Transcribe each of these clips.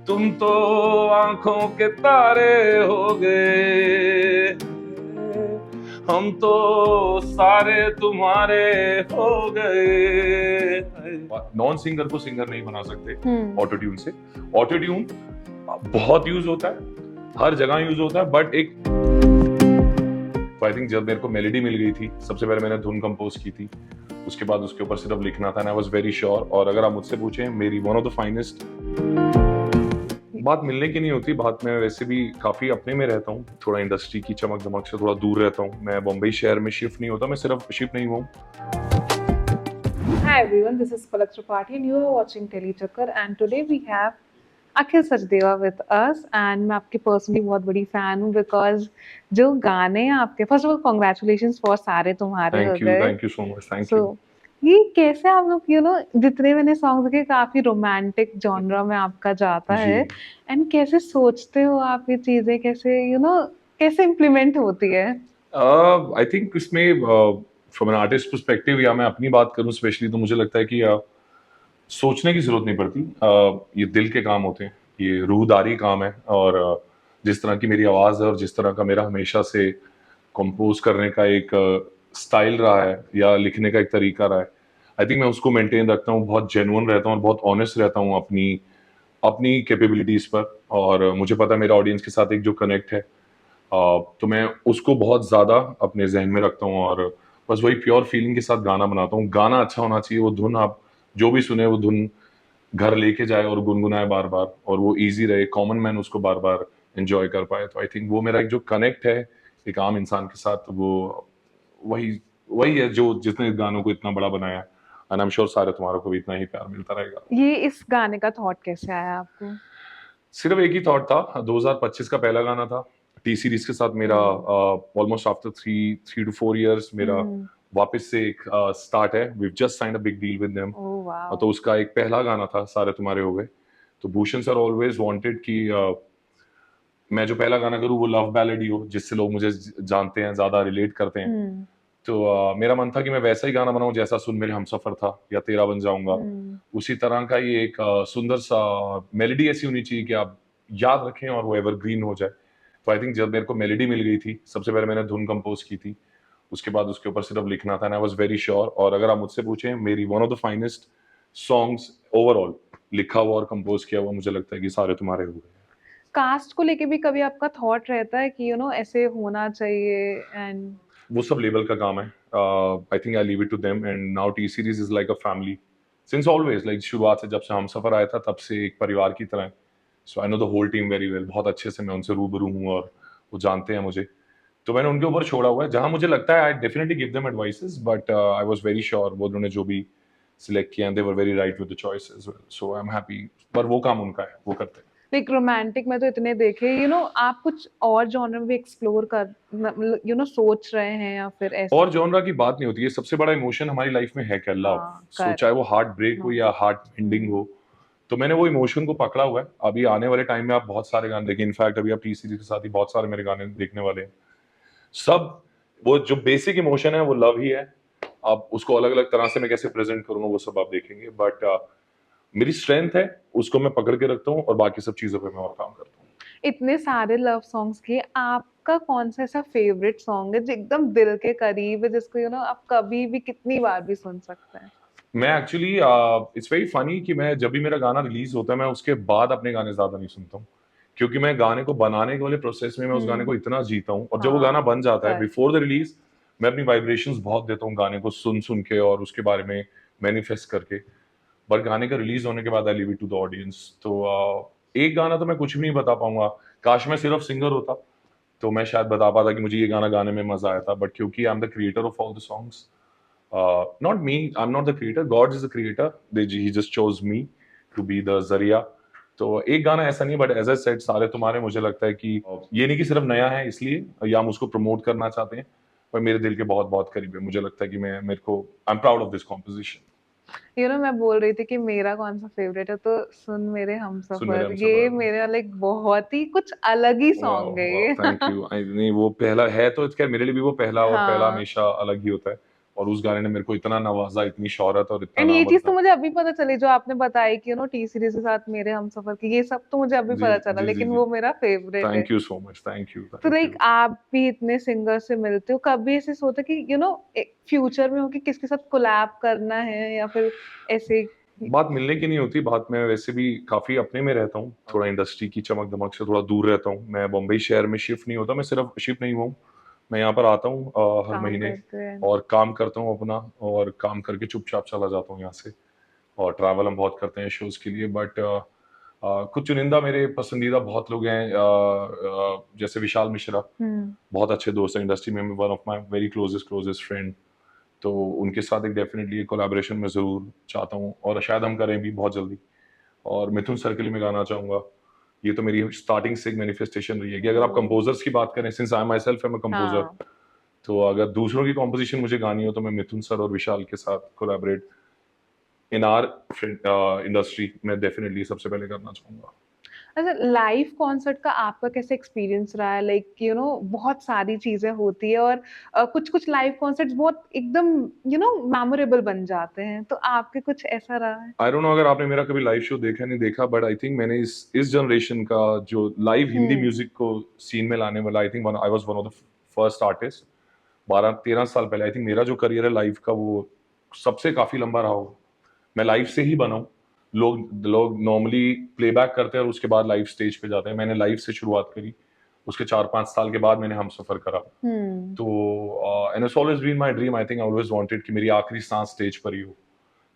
तुम तो आंखों के तारे हो गए, हम तो सारे तुम्हारे हो गए। नॉन सिंगर को सिंगर नहीं बना सकते ऑटो ट्यून से। ऑटो ट्यून बहुत यूज होता है, हर जगह यूज होता है, बट एक आई थिंक जब मेरे को मेलोडी मिल गई थी, सबसे पहले मैंने धुन कंपोज की थी, उसके बाद उसके ऊपर सिर्फ लिखना था, and I was very sure. और अगर आप मुझसे पूछें, मेरी वन ऑफ द फाइनेस्ट, बात मिलने की नहीं होती, बात मैं वैसे भी काफी अपने में रहता हूँ, थोड़ा इंडस्ट्री की चमक दमक से थोड़ा दूर रहता हूँ। मैं बम्बई शहर में शिफ्ट नहीं होता, मैं सिर्फ शिफ्ट नहीं हुआ। Hi everyone, this is Palak Tripathi and you are watching Telechakkar and today we have Akhil Sachdeva with us and मैं आपकी पर्सनली बहुत बड़ी फैन हूँ बिकॉज जो गाने आपके first of all congratulation for सारे तुम्हारे हो गए। Thank you so much, thank so you. ये कैसे आप लोग जितने मैंने सॉन्ग देखे काफी रोमांटिक जॉनरा में आपका जाता जी, है एंड कैसे सोचते हो आप ये चीजें कैसे कैसे इम्प्लीमेंट होती है? आई थिंक इसमें फ्रॉम एन आर्टिस्ट पर्सपेक्टिव, या मैं अपनी बात करूं स्पेशली, तो मुझे लगता है कि सोचने की जरूरत नहीं पड़ती। ये दिल के काम होते हैं, ये रूहदारी काम है। और जिस तरह की मेरी आवाज़ है और जिस तरह का मेरा हमेशा से कंपोज करने का एक स्टाइल रहा है या लिखने का एक तरीका रहा है, आई थिंक मैं उसको मेंटेन रखता हूँ, बहुत जेन्युइन रहता हूँ और बहुत ऑनेस्ट रहता हूँ अपनी अपनी कैपेबिलिटीज पर। और मुझे पता है मेरा ऑडियंस के साथ एक जो कनेक्ट है, तो मैं उसको बहुत ज़्यादा अपने जहन में रखता हूँ, और बस वही प्योर फीलिंग के साथ गाना बनाता हूँ। गाना अच्छा होना चाहिए, वो धुन आप जो भी सुने वो धुन घर लेके जाए और गुनगुनाए बार बार, और वो इजी रहे, कॉमन मैन उसको बार बार एंजॉय कर पाए। तो आई थिंक वो मेरा एक जो कनेक्ट है एक आम इंसान के साथ, वो वही वही है जो जिसने गानों को इतना बड़ा बनाया। एंड आई एम श्योर सारे तुम्हारों को भी इतना ही प्यार मिलता रहेगा। ये इस गाने का थॉट कैसे आया आपको? सिर्फ एक ही थॉट था, 2025 का पहला गाना था टी सीरीज के साथ मेरा। Hmm. Almost after three two four years मेरा हम्म। वापस से एक स्टार्ट है। We just signed a big deal with them. Oh wow. तो उसका एक पहला गाना था सारे तुम्हारे हो गए। तो भूषण सर ऑलवेज वांटेड कि मैं जो पहला गाना करूँ वो लव बैलेड ही हो, जिससे लोग मुझे जानते हैं, ज्यादा रिलेट करते हैं। हम्म। तो मेरा मन था कि मैं वैसा ही गाना बनाऊं जैसा सुन मेरे हमसफर था या तेरा बन जाऊंगा। हम्म। उसी तरह का ये एक सुंदर सा मेलोडी ऐसी होनी चाहिए कि आप याद रखें और वो एवरग्रीन हो जाए। तो आई थिंक जब मेरे को मेलोडी मिल गई थी, सबसे पहले मैंने धुन कंपोज की थी, उसके बाद उसके ऊपर सिर्फ लिखना था, and I was very sure. और अगर आप मुझसे पूछें, मेरी one of the finest songs overall लिखा हुआ और कंपोज किया हुआ, मुझे लगता है कि सारे तुम्हारे हो गए। कास्ट को लेके भी कभी आपका थॉट रहता है कि ऐसे होना चाहिए एंड? वो सब लेवल का काम है। I think I leave it to them, and now T Series is like a family since always. Like शुरुआत से, जब से हम सफर आया था, तब से एक परिवार की तरह। So I know the whole team very well, बहुत अच्छे से मैं उनसे रूबरू हूँ और वो जानते हैं मुझे। तो मैंने उनके ऊपर छोड़ा हुआ है, जहां मुझे लगता है I definitely give them advices, but I was very sure वो उन्होंने जो भी सिलेक्ट किया, they were very right with the choices. So I am happy. पर वो काम उनका है, वो करते हैं। लाइक रोमांटिक में तो इतने देखे, आप कुछ और जॉनर भी एक्सप्लोर कर सोच रहे हैं या फिर ऐसे? और जॉनरा की बात नहीं होती है, सबसे बड़ा इमोशन हमारी लाइफ में है क्या? लव। हाँ सो चाहे वो हार्ट ब्रेक हो करेक्ट। या हार्ट एंडिंग हो, तो मैंने वो इमोशन को पकड़ा हुआ है। अभी आने वाले टाइम में आप बहुत सारे गाने देखें, इनफैक्ट अभी आप टी सीरीज के साथ ही बहुत सारे मेरे गाने देखने वाले हैं। सब वो जो बेसिक इमोशन है वो लव ही है। अब उसको अलग अलग तरह से मैं कैसे प्रेजेंट करूंगा वो सब आप देखेंगे, बट मेरी स्ट्रेंथ है, उसको मैं पकड़ के रखता हूँ, और बाकी सब चीजों पे मैं और काम करता हूँ। इतने सारे लव सॉन्ग्स के आपका कौन सा ऐसा फेवरेट सॉन्ग है जो एकदम दिल के करीब है, जिसको आप कभी भी कितनी बार भी सुन सकते हैं? मैं एक्चुअली इट्स वेरी फनी कि मैं जब भी मेरा गाना रिलीज होता है, मैं उसके बाद अपने गाने ज्यादा नहीं सुनता हूँ, क्योंकि मैं गाने को बनाने के वाले प्रोसेस में मैं उस गाने को इतना जीता हूँ, और जब वो गाना हाँ बन जाता है करेक्ट। बिफोर द रिलीज, मैं अपनी वाइब्रेशंस बहुत देता हूँ गाने को सुन सुन के और उसके बारे में मैनिफेस्ट करके। बट गाने का रिलीज होने के बाद I leave it to the audience. तो एक गाना तो मैं कुछ भी नहीं बता पाऊंगा। काश मैं सिर्फ सिंगर होता तो मैं शायद बता पाता कि मुझे ये गाना गाने में मजा आया था, बट क्योंकि I am the creator of all the songs, not me, I'm not the creator, God is the creator, he just chose me to be the जरिया। तो एक गाना ऐसा नहीं, बट एज आई सेड सारे तुम्हारे, मुझे लगता है कि ये नहीं कि सिर्फ नया है इसलिए या हम उसको प्रमोट करना चाहते हैं, पर मेरे दिल के बहुत बहुत करीब है। मुझे लगता है कि मैं मेरे को I am proud of this composition. मैं बोल रही थी कि मेरा कौन सा फेवरेट है, तो सुन मेरे सुन मेरे हमसफर, हम ये सफर। मेरे लाइक बहुत ही कुछ अलग ही वाह सॉन्ग है वाह, ये। Thank you. नहीं, वो पहला है तो खैर मेरे लिए भी वो पहला, और पहला हाँ। हमेशा अलग ही होता है। और उस गाने ने मेरे को इतना नवाजा, इतनी शोहरत और इतना एंड ये नाम चीज तो दिया। मुझे अभी पता चली जो आपने बताई कि टी सीरीज के साथ मेरे हमसफर की, ये सब तो मुझे अभी जी पता चला, जी जी लेकिन जी। वो मेरा फेवरेट है। Thank you so much, thank you तो थैंक लाइक यू। आप भी इतने सिंगर से मिलते हो, कभी ऐसे सोचा कि फ्यूचर में हो कि किसके साथ कोलैब करना है या फिर ऐसे? बात मिलने की नहीं होती, बात मैं वैसे भी काफी अपने में रहता हूँ, थोड़ा इंडस्ट्री की चमक दमक से थोड़ा दूर रहता हूँ। मैं बम्बई शहर में शिफ्ट नहीं होता, मैं सिर्फ शिफ्ट नहीं हुआ हूँ, मैं यहाँ पर आता हूँ हर काम महीने करते हैं। और काम करता हूँ अपना, और काम करके चुपचाप चला जाता हूँ यहाँ से। और ट्रैवल हम बहुत करते हैं शोज के लिए, बट कुछ चुनिंदा मेरे पसंदीदा बहुत लोग हैं, जैसे विशाल मिश्रा, हम्म। बहुत अच्छे दोस्त हैं इंडस्ट्री में, one of my very closest closest friend. तो उनके साथ एक डेफिनेटली कोलैबोरेशन में ज़रूर चाहता हूँ, और शायद हम करें भी बहुत जल्दी। और मिथुन सर के लिए मैं गाना चाहूँगा। ये तो मेरी स्टार्टिंग से एक मैनिफेस्टेशन रही है कि अगर आप ओ, कंपोजर्स की बात करें, since I my self am a composer, हाँ। तो अगर दूसरों की कॉम्पोजिशन मुझे गानी हो तो मैं मिथुन सर और विशाल के साथ कोलैबोरेट इन आर इंडस्ट्री में डेफिनेटली सबसे पहले करना चाहूँगा। अच्छा, लाइव कॉन्सर्ट का आपका कैसे एक्सपीरियंस रहा है? लाइक बहुत सारी चीजें होती है और कुछ कुछ लाइव कॉन्सर्ट्स बहुत एकदम मेमोरेबल बन जाते हैं, तो आपके कुछ ऐसा रहा है? आई डोंट नो अगर आपने मेरा कभी लाइव शो देखा नहीं देखा, बट आई थिंक मैंने इस जनरेशन का जो लाइव हिंदी हम्म। म्यूजिक को सीन में लाने वाला, आई think I was one of the first artist. 12-13 साल पहले आई थिंक मेरा जो करियर है लाइव का, वो सबसे काफी लंबा रहा होगा। मैं लाइव से ही बना हूँ। लोग लोग नॉर्मली प्लेबैक करते हैं और उसके बाद लाइव स्टेज पे जाते हैं, मैंने लाइव से शुरुआत करी। उसके 4-5 साल के बाद मैंने हम सफर करा। हम्म। तो and it's always been my dream, I think I always wanted कि मेरी आखिरी सांस स्टेज पर ही हो।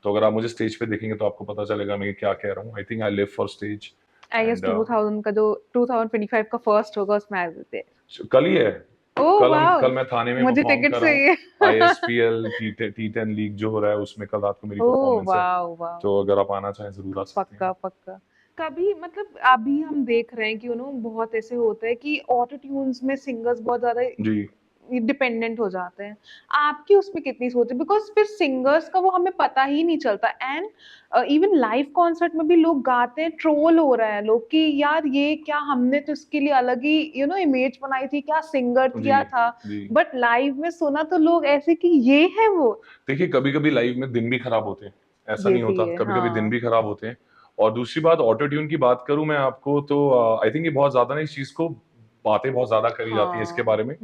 तो अगर आप मुझे स्टेज पे देखेंगे तो आपको पता चलेगा मैं क्या कह रहा हूँ। I think I live for stage. I guess and 2000 का जो 2025 का फर्स्ट होगा उसमें आ जाते हैं। कल ही है। ओह वाह, कल मैं थाने में मुझे परफॉर्म टिकट कर रहा हूँ। चाहिए। ISPL T10 लीग जो हो रहा है उसमें कल रात को मेरी ओह परफॉर्मेंस है। वाह वाह। तो अगर आप आना चाहें जरूर आ सकते हैं। पक्का पक्का। कभी मतलब अभी हम देख रहे हैं कि बहुत ऐसे होता है कि ऑटो ट्यून्स में सिंगर्स बहुत ज्यादा जी डिपेंडेंट हो जाते हैं। आपकी उसमें कितनी सोच है? बिकॉज फिर सिंगर्स का वो हमें पता ही नहीं चलता। एंड इवन लाइव कॉन्सर्ट में भी लोग गाते हैं, ट्रोल हो रहे हैं लोग कि यार ये क्या, हमने तो इसके लिए अलग ही इमेज बनाई थी, क्या सिंगर जी किया था, जी। बट लाइव में सुना तो लोग ऐसे कि ये है वो। देखिए कभी कभी लाइव में दिन भी खराब होते हैं, ऐसा ये नहीं भी होता, है, कभी कभी दिन हाँ। भी खराब होते हैं। और दूसरी बात, ऑटो ट्यून की बात करूं मैं आपको तो आई थिंक ये बहुत ज्यादा ना, इस चीज को बातें बहुत ज्यादा करी जाती है इसके हाँ। बारे में।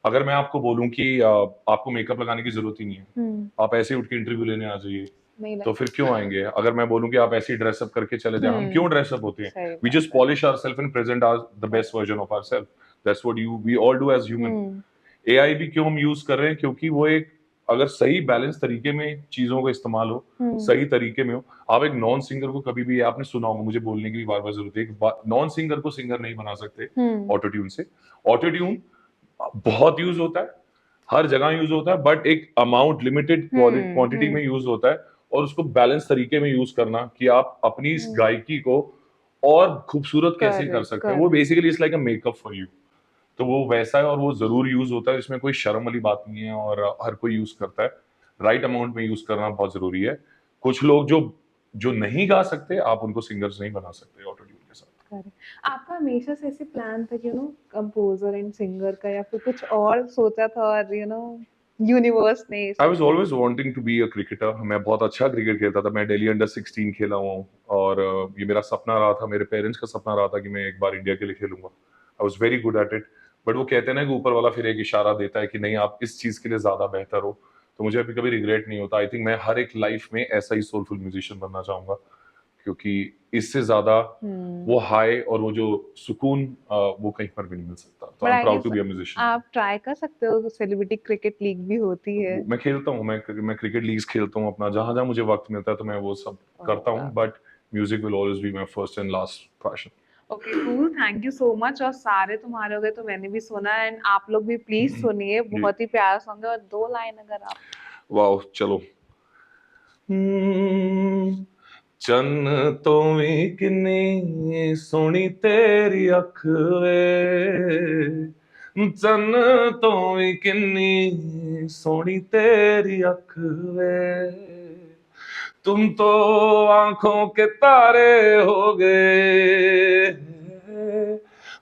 अगर मैं आपको बोलूं कि आपको मेकअप लगाने की जरूरत ही नहीं है, हम्म। आप ऐसे ही उठ के इंटरव्यू लेने आ जाइए, नहीं तो लगा। फिर क्यों आएंगे? अगर मैं बोलूं कि आप ऐसे ही ड्रेसअप करके चले जाए, हम क्यों ड्रेसअप होते हैं? सही वी बात जस्ट है। Polish ourselves and present our the best correct. Version of ourselves. That's what we all do as human. Hmm. AI भी क्यों हम यूज कर रहे हैं? क्योंकि वो एक, अगर सही बैलेंस तरीके में चीजों का इस्तेमाल हो, हम्म। सही तरीके में हो। आप एक नॉन सिंगर को कभी भी, आपने सुना होगा, मुझे बोलने की भी बार बार जरूरत है, नॉन सिंगर को सिंगर नहीं बना सकते हम्म। ऑटो ट्यून से। ऑटो ट्यून बहुत यूज होता है, हर जगह यूज होता है, बट एक अमाउंट, लिमिटेड क्वांटिटी हम्म। में यूज होता है। और उसको बैलेंस तरीके में यूज करना कि आप अपनी इस हम्म। गायकी को और खूबसूरत कैसे कर करेक्ट सकते हैं, वो correct. Basically it's like a makeup for you. तो वो वैसा है और वो जरूर यूज होता है, इसमें कोई शर्म वाली बात नहीं है, और हर कोई यूज करता है। राइट अमाउंट में यूज करना बहुत जरूरी है। कुछ लोग जो जो नहीं गा सकते, आप उनको सिंगर्स नहीं बना सकते ऑटो ट्यून के साथ। करेक्ट। आपका हमेशा से ऐसे प्लान था कि कंपोजर एंड सिंगर का, या फिर कुछ और सोचा था और यूनिवर्स ने ये आई सब वॉज दिया? Always wanting to be a cricketer. मैं बहुत अच्छा क्रिकेट खेलता था, मैं दिल्ली अंडर 16 खेला हुआ हूँ। और ये मेरा सपना रहा था, मेरे पेरेंट्स का सपना रहा था कि मैं एक बार इंडिया के लिए खेलूंगा। I was very good at it. But वो कहते हैं ना कि ऊपर वाला फिर एक इशारा देता है कि नहीं, आप इस चीज के लिए ज्यादा बेहतर हो। तो मुझे अभी कभी रिग्रेट नहीं होता। आई थिंक मैं हर एक लाइफ में ऐसा ही सोलफुल म्यूजिशियन बनना चाहूंगा, क्योंकि इससे ज्यादा हम्म। वो हाई और वो जो सुकून, वो कहीं पर भी नहीं मिल सकता। तो I but am I proud guess to be a musician. आप ट्राई कर सकते हो, सेलिब्रिटी क्रिकेट लीग भी होती है। मैं खेलता हूँ, मैं क्रिकेट लीग्स खेलता हूँ अपना, जहां जहां मुझे वक्त मिलता है तो मैं वो सब करता हूँ। But music will always be my first and last passion. Okay cool, thank you so much. और सारे तुम्हारे हो गए तो मैंने भी सुना, एंड आप लोग भी प्लीज सुनिए, जी, बहुत ही प्यारा सॉन्ग है। और दो लाइन अगर आप। वाह, चलो। हम्म, चन्न तो भी किन्नी सोहनी तेरी अख वे, चन्न तो भी किन्नी सोहनी तेरी अख वे, तुम तो आंखों के तारे हो गए,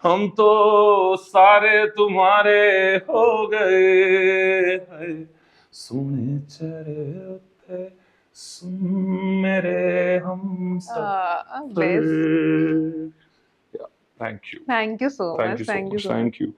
हम तो सारे तुम्हारे हो गए, सोने चरे उत्ते सुन मेरे हम Best. Yeah, thank you. Thank you so Thank much. you so Thank you much. so much. Thank you.